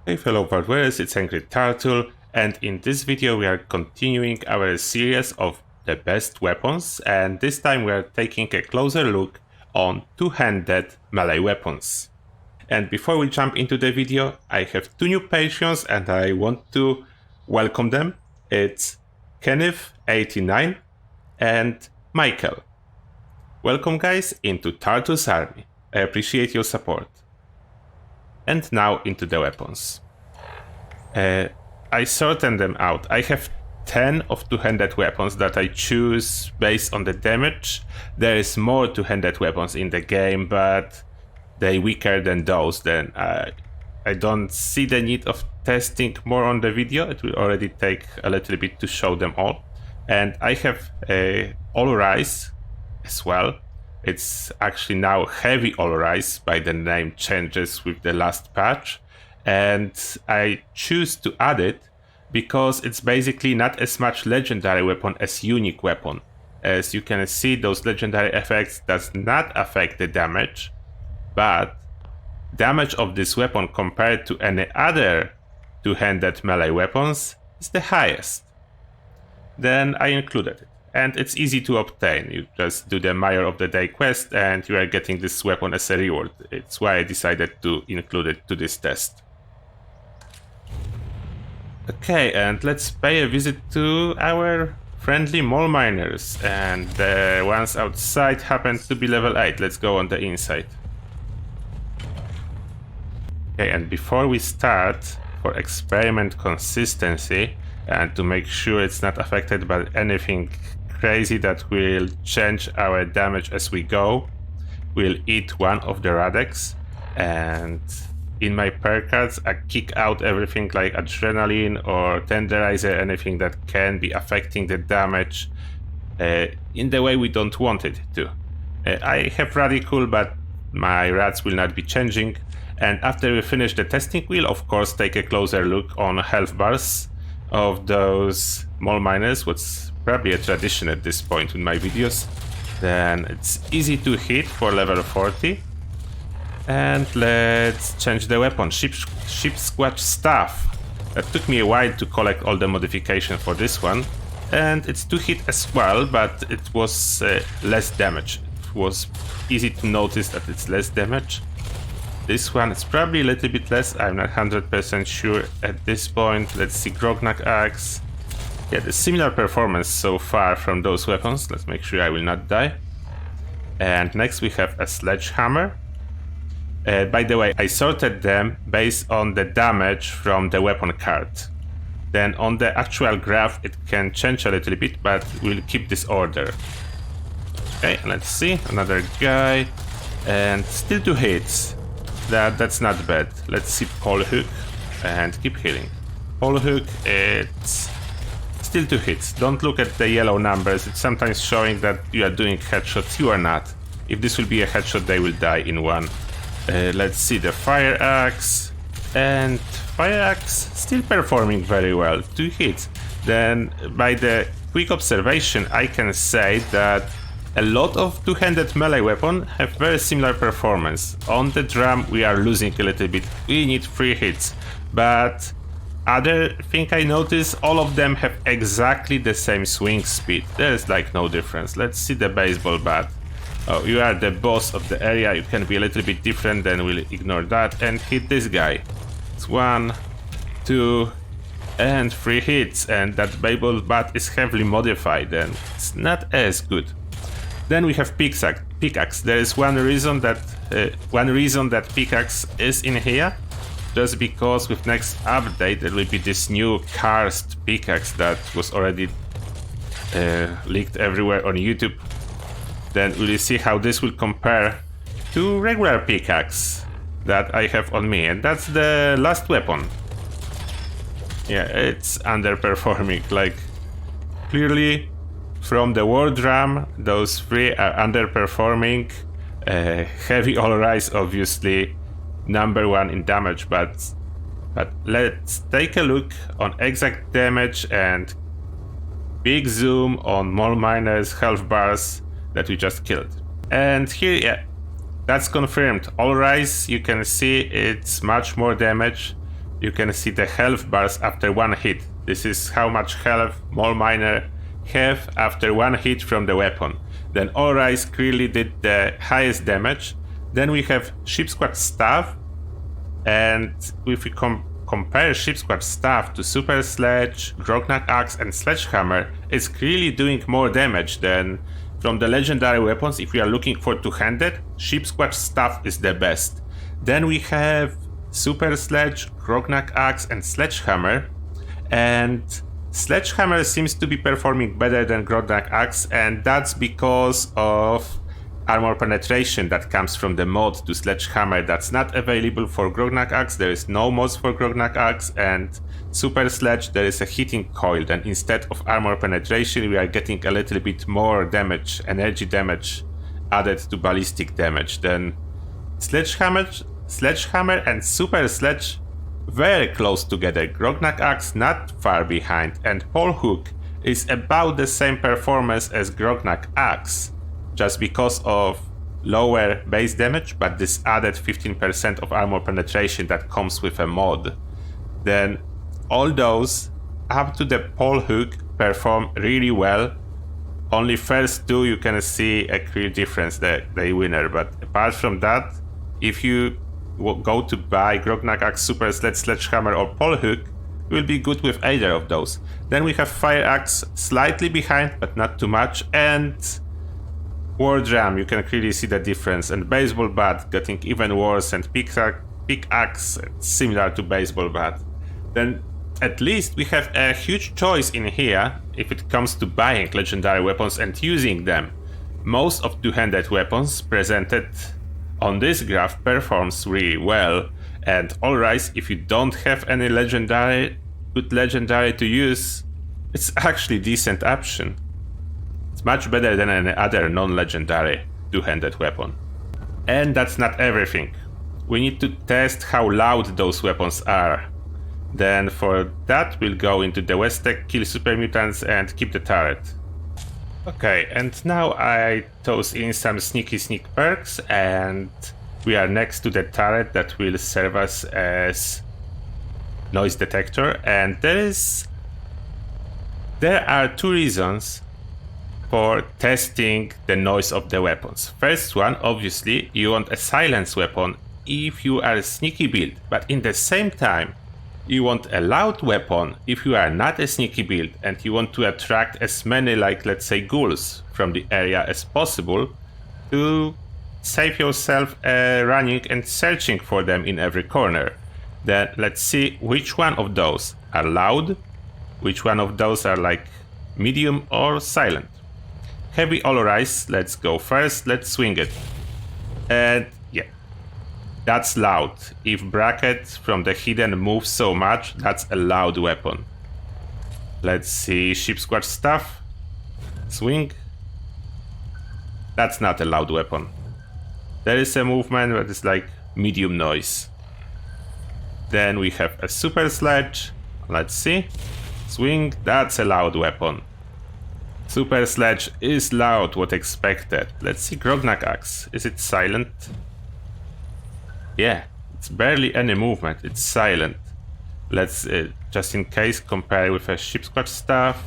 Hey fellow Hardwares, it's Angry Turtle, and in this video we are continuing our series of the best weapons, and this time we are taking a closer look on two-handed melee weapons. And before we jump into the video, I have two new patrons and I want to welcome them. It's Kenneth89 and Michael. Welcome guys into Turtle's Army. I appreciate your support. And now into the weapons. I sorted them out. I have 10 of two-handed weapons that I choose based on the damage. There is more two-handed weapons in the game, but they're weaker than those. Then I don't see the need of testing more on the video. It will already take a little bit to show them all. And I have all rise as well. It's actually now heavy all rise by the name changes with the last patch. And I choose to add it because it's basically not as much legendary weapon as unique weapon. As you can see, those legendary effects does not affect the damage, but damage of this weapon compared to any other two-handed melee weapons is the highest. Then I included it. And it's easy to obtain. You just do the Mayor of the Day quest and you are getting this weapon as a reward. It's why I decided to include it to this test. Okay, and let's pay a visit to our friendly mole miners. And the ones outside happen to be level 8. Let's go on the inside. Okay, and before we start, for experiment consistency, and to make sure it's not affected by anything crazy that will change our damage as we go, we'll eat one of the Radex, and in my perk cards I kick out everything like adrenaline or tenderizer, anything that can be affecting the damage in the way we don't want it to. I have Radical, but my rats will not be changing, and after we finish the testing we'll of course take a closer look on health bars of those mole miners, what's probably a tradition at this point in my videos. Then it's easy to hit for level 40. And let's change the weapon. Ship Squatch Staff. It took me a while to collect all the modifications for this one. And it's 2-hit as well, but it was less damage. It was easy to notice that it's less damage. This one is probably a little bit less, I'm not 100% sure at this point. Let's see, Grognak Axe. Yeah, the similar performance so far from those weapons. Let's make sure I will not die. And next we have a Sledgehammer. By the way, I sorted them based on the damage from the weapon card. Then on the actual graph it can change a little bit, but we'll keep this order. Okay, let's see, another guy. And still 2 hits. That's not bad. Let's see Pole Hook and keep healing. Pole Hook, it's still 2 hits. Don't look at the yellow numbers. It's sometimes showing that you are doing headshots. You are not. If this will be a headshot, they will die in one. Let's see the Fire Axe. And Fire Axe still performing very well. 2 hits. Then by the quick observation, I can say that a lot of two-handed melee weapons have very similar performance. On the drum we are losing a little bit, we need 3 hits. But other thing I noticed, all of them have exactly the same swing speed. There's like no difference. Let's see the baseball bat. Oh, you are the boss of the area, you can be a little bit different, then we'll ignore that and hit this guy. It's 1, 2, and 3 hits, and that baseball bat is heavily modified and it's not as good. Then we have pickaxe. There is one reason that pickaxe is in here, just because with next update there will be this new karst pickaxe that was already leaked everywhere on YouTube. Then we'll see how this will compare to regular pickaxe that I have on me, and that's the last weapon. Yeah, it's underperforming, like clearly. From the war drum, those 3 are underperforming. Heavy all rise, obviously, number 1 in damage, but let's take a look on exact damage and big zoom on mole miners' health bars that we just killed. And here, yeah, that's confirmed. All rise, you can see it's much more damage. you can see the health bars after one hit. This is how much health Mole Miner have after one hit from the weapon. Then All Rise clearly did the highest damage. Then we have Ship Squad Staff, and if we compare Ship Squad Staff to Super Sledge, Grognak Axe and Sledgehammer, it's clearly doing more damage than from the legendary weapons. If we are looking for two-handed, Ship Squad Staff is the best. Then we have Super Sledge, Grognak Axe and Sledgehammer, and Sledgehammer seems to be performing better than Grognak Axe, and that's because of armor penetration that comes from the mod to Sledgehammer that's not available for Grognak Axe. There is no mods for Grognak Axe, and Super Sledge there is a hitting coil, and instead of armor penetration we are getting a little bit more damage, energy damage added to ballistic damage. Then Sledgehammer and Super Sledge very close together. Grognak Axe not far behind, and Pole Hook is about the same performance as Grognak Axe, just because of lower base damage, but this added 15% of armor penetration that comes with a mod. Then all those up to the Pole Hook perform really well. Only first two you can see a clear difference, the winner, but apart from that, if you go to buy Grognak Axe, Super Sledge, Sledgehammer or Pole Hook, you will be good with either of those. Then we have Fire Axe slightly behind, but not too much, and War Drum, you can clearly see the difference, and Baseball Bat getting even worse, and Pickaxe similar to Baseball Bat. Then at least we have a huge choice in here if it comes to buying legendary weapons and using them. Most of two-handed weapons presented on this graph performs really well, and All Rise, if you don't have any good legendary to use, it's actually decent option. It's much better than any other non-legendary two-handed weapon. And that's not everything. We need to test how loud those weapons are. Then for that we'll go into the West Tech, kill super mutants and keep the turret. Okay, and now I toss in some sneak perks, and we are next to the turret that will serve us as noise detector, and there are two reasons for testing the noise of the weapons. First one, obviously, you want a silence weapon if you are a sneaky build, but in the same time you want a loud weapon if you are not a sneaky build and you want to attract as many, like let's say, ghouls from the area as possible to save yourself running and searching for them in every corner. Then let's see which one of those are loud, which one of those are like medium or silent. Heavy All Rise, let's go first, let's swing it. And yeah, that's loud. If Bracket from the hidden moves so much, that's a loud weapon. Let's see, Ship Squad Staff. Swing. That's not a loud weapon. There is a movement, but it's like medium noise. Then we have a Super Sledge. Let's see. Swing, that's a loud weapon. Super Sledge is loud, what expected. Let's see Grognak Axe. Is it silent? Yeah, it's barely any movement, it's silent. Let's, just in case, compare with a Ship Squad Staff.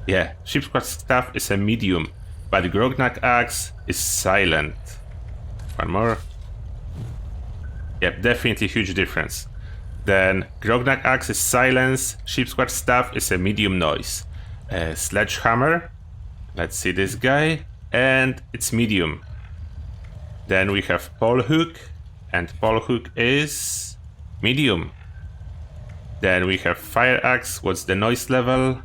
Yeah, Ship Squad Staff is a medium, but Grognak Axe is silent. One more. Yep, definitely huge difference. Then Grognak Axe is silence, Ship Squad Staff is a medium noise. Sledgehammer, let's see this guy, and it's medium. Then we have Pole Hook, and Pole Hook is medium. Then we have Fire Axe, what's the noise level?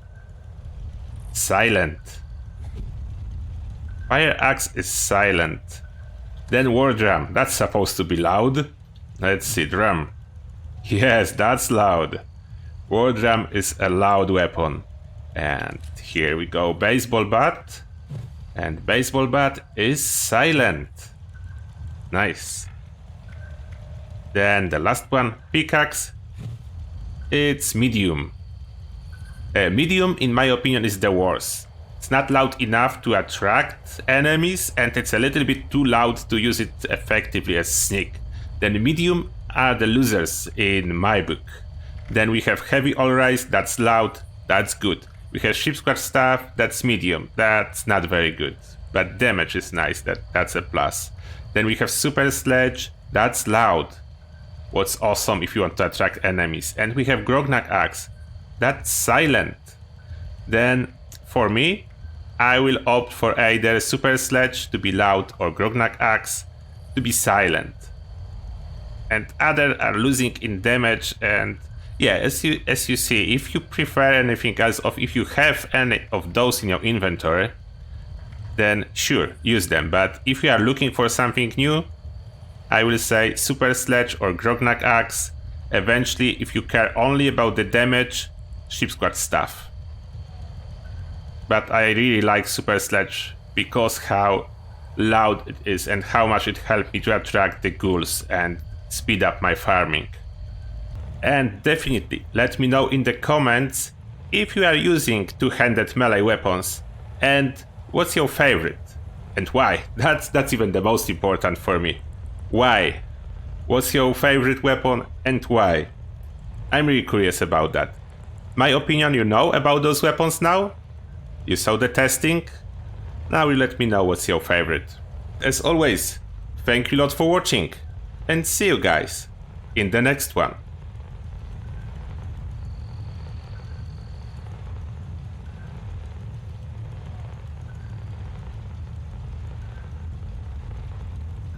Silent. Fire Axe is silent. Then War Drum, that's supposed to be loud. Let's see, Drum. Yes, that's loud. War Drum is a loud weapon. And here we go, Baseball Bat. And Baseball Bat is silent. Nice. Then the last one, Pickaxe. It's medium. Medium, in my opinion, is the worst. It's not loud enough to attract enemies, and it's a little bit too loud to use it effectively as sneak. Then medium are the losers in my book. Then we have heavy all rise, that's loud, that's good. We have ship squad staff, that's medium, that's not very good. But damage is nice, that's a plus. Then we have super sledge, that's loud. What's awesome if you want to attract enemies. And we have Grognak Axe, that's silent. Then for me, I will opt for either super sledge to be loud or Grognak Axe to be silent. And others are losing in damage, and yeah, as you see, if you prefer anything else, or if you have any of those in your inventory, then sure, use them. But if you are looking for something new, I will say super sledge or Grognak Axe. Eventually, if you care only about the damage, ship squad stuff. But I really like super sledge because how loud it is and how much it helped me to attract the ghouls and speed up my farming. And definitely let me know in the comments if you are using two-handed melee weapons and what's your favorite and why. That's even the most important for me. Why? What's your favorite weapon and why? I'm really curious about that. My opinion you know about those weapons now? You saw the testing? Now you let me know what's your favorite. As always, thank you a lot for watching and see you guys in the next one.